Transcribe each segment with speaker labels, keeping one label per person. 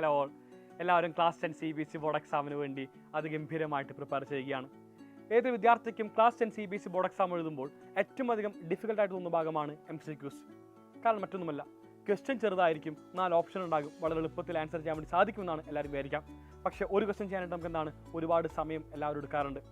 Speaker 1: Hello all, എല്ലാവരും class 10 CBSE board എക്സാമിന് വേണ്ടി അതിഗംഭീരമായിട്ട് പ്രിപ്പയർ ചെയ്യുകയാണ്. ഏതൊരു വിദ്യാർത്ഥിക്കും ക്ലാസ് 10 CBSE ബോർഡ് എക്സാം എഴുതുമ്പോൾ ഏറ്റവും അധികം ഡിഫിക്കൽട്ടായിട്ട് തോന്നുന്ന ഭാഗമാണ് MCQs. കാരണം മറ്റൊന്നുമല്ല, ക്വസ്റ്റ്യൻ ചെറുതായിരിക്കും, 4 ഓപ്ഷൻ ഉണ്ടാകും, വളരെ എളുപ്പത്തിൽ ആൻസർ ചെയ്യാൻ വേണ്ടി സാധിക്കുമെന്നാണ് എല്ലാവരും വിചാരിക്കാം. പക്ഷേ ഒരു ക്വസ്റ്റ്യൻ ചെയ്യാനായിട്ട് നമുക്ക് എന്താണ് ഒരുപാട് സമയം എല്ലാവരും എടുക്കാറുണ്ട്.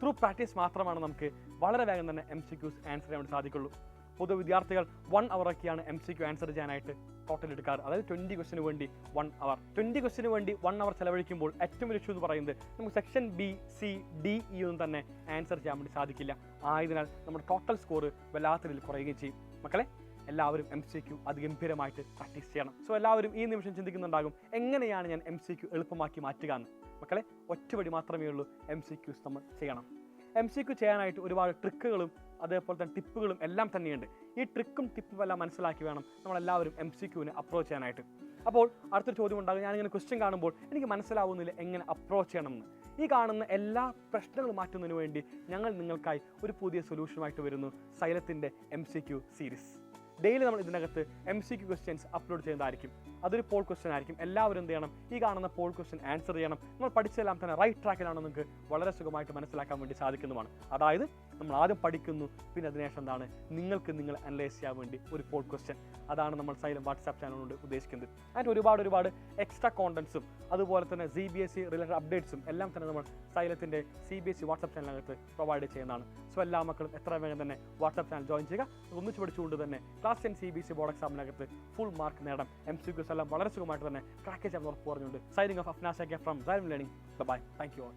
Speaker 1: ത്രൂ പ്രാക്ടീസ് മാത്രമാണ് നമുക്ക് വളരെ വേഗം തന്നെ MCQs ആൻസർ ചെയ്യാൻ വേണ്ടി സാധിക്കുള്ളൂ. പൊതു വിദ്യാർത്ഥികൾ 1 അവറൊക്കെയാണ് MCQ ആൻസർ ചെയ്യാനായിട്ട് ടോട്ടൽ എടുക്കാറ്. അതായത് 20 ക്വസ്റ്റിന് വേണ്ടി 1 അവർ. 20 ക്വസ്റ്റിന് വേണ്ടി 1 അവർ ചെലവഴിക്കുമ്പോൾ ഏറ്റവും വലിയ ഇഷ്യൂ എന്ന് പറയുന്നത് നമുക്ക് section B, C, D, E ഒന്നും തന്നെ ആൻസർ ചെയ്യാൻ വേണ്ടി സാധിക്കില്ല. ആയതിനാൽ നമ്മുടെ ടോട്ടൽ സ്കോർ വല്ലാത്ത രീതിയിൽ കുറയുകയും ചെയ്യും. മക്കളെ, എല്ലാവരും MCQ അതിഗംഭീരമായിട്ട് പ്രാക്ടീസ് ചെയ്യണം. സോ എല്ലാവരും ഈ നിമിഷം ചിന്തിക്കുന്നുണ്ടാകും, എങ്ങനെയാണ് ഞാൻ MCQ എളുപ്പമാക്കി മാറ്റുക എന്ന്. മക്കളെ, ഒറ്റവടി മാത്രമേ ഉള്ളൂ, MCQs നമ്മൾ ചെയ്യണം. MCQ ചെയ്യാനായിട്ട് ഒരുപാട് ട്രിക്കുകളും അതേപോലെ തന്നെ ടിപ്പുകളും എല്ലാം തന്നെയുണ്ട്. ഈ ട്രിക്കും ടിപ്പും എല്ലാം മനസ്സിലാക്കി വേണം നമ്മളെല്ലാവരും MCQവിനെ അപ്രോച്ച് ചെയ്യാനായിട്ട്. അപ്പോൾ അടുത്തൊരു ചോദ്യം ഉണ്ടാകും, ഞാനിങ്ങനെ ക്വസ്റ്റ്യൻ കാണുമ്പോൾ എനിക്ക് മനസ്സിലാവുന്നില്ല എങ്ങനെ അപ്രോച്ച് ചെയ്യണമെന്ന്. ഈ കാണുന്ന എല്ലാ പ്രശ്നങ്ങളും മാറ്റുന്നതിന് വേണ്ടി ഞങ്ങൾ നിങ്ങൾക്കായി ഒരു പുതിയ സൊല്യൂഷനുമായിട്ട് വരുന്നു, സൈലത്തിൻ്റെ MCQ സീരീസ്. ഡെയിലി നമ്മൾ ഇതിനകത്ത് MCQ ക്വസ്റ്റ്യൻസ് അപ്ലോഡ് ചെയ്യുന്നതായിരിക്കും. അതൊരു പോൾ ക്വസ്റ്റ്യൻ ആയിരിക്കും. എല്ലാവരും എന്ത് ചെയ്യണം, ഈ കാണുന്ന പോൾ ക്വസ്റ്റ്യൻ ആൻസർ ചെയ്യണം. നമ്മൾ പഠിച്ചെല്ലാം തന്നെ റൈറ്റ് ട്രാക്കിലാണെന്ന് നിങ്ങൾക്ക് വളരെ സുഖമായിട്ട് മനസ്സിലാക്കാൻ വേണ്ടി സാധിക്കുന്നതാണ്. അതായത് നമ്മൾ ആദ്യം പഠിക്കുന്നു, പിന്നെ അതിനുശേഷം എന്താണ് നിങ്ങൾ അനലൈസ് ചെയ്യാൻ വേണ്ടി ഒരു പോൾ ക്വസ്റ്റ്യൻ. അതാണ് നമ്മൾ സൈലം വാട്സാപ്പ് ചാനൽ കൊണ്ട് ഉദ്ദേശിക്കുന്നത്. അതിൻ്റെ ഒരുപാട് എക്സ്ട്രാ കോണ്ടൻസും അതുപോലെ തന്നെ CBSE റിലേറ്റഡ് അപ്ഡേറ്റ്സും എല്ലാം തന്നെ നമ്മൾ സൈലത്തിൻ്റെ CBSE വാട്സാപ്പ് ചാനലിനകത്ത് പ്രൊവൈഡ് ചെയ്യുന്നതാണ്. സോ എല്ലാ മക്കളും എത്ര വേഗം തന്നെ വാട്സാപ്പ് ചാനൽ ജോയിൻ ചെയ്യുക. ഒന്നിച്ച് പഠിച്ചുകൊണ്ട് തന്നെ ക്ലാസ് 10 CBSE ബോർഡ് എക്സാമിനകത്ത് ഫുൾ മാർക്ക് നേടാം. MCQs എല്ലാം വളരെ സുഖമായിട്ട് തന്നെ ക്രാക്ക് ചെയ്യാൻ ഉറപ്പ് പറഞ്ഞുകൊണ്ട് signing off Afnas from Xylem learning. Bye. Thank you all.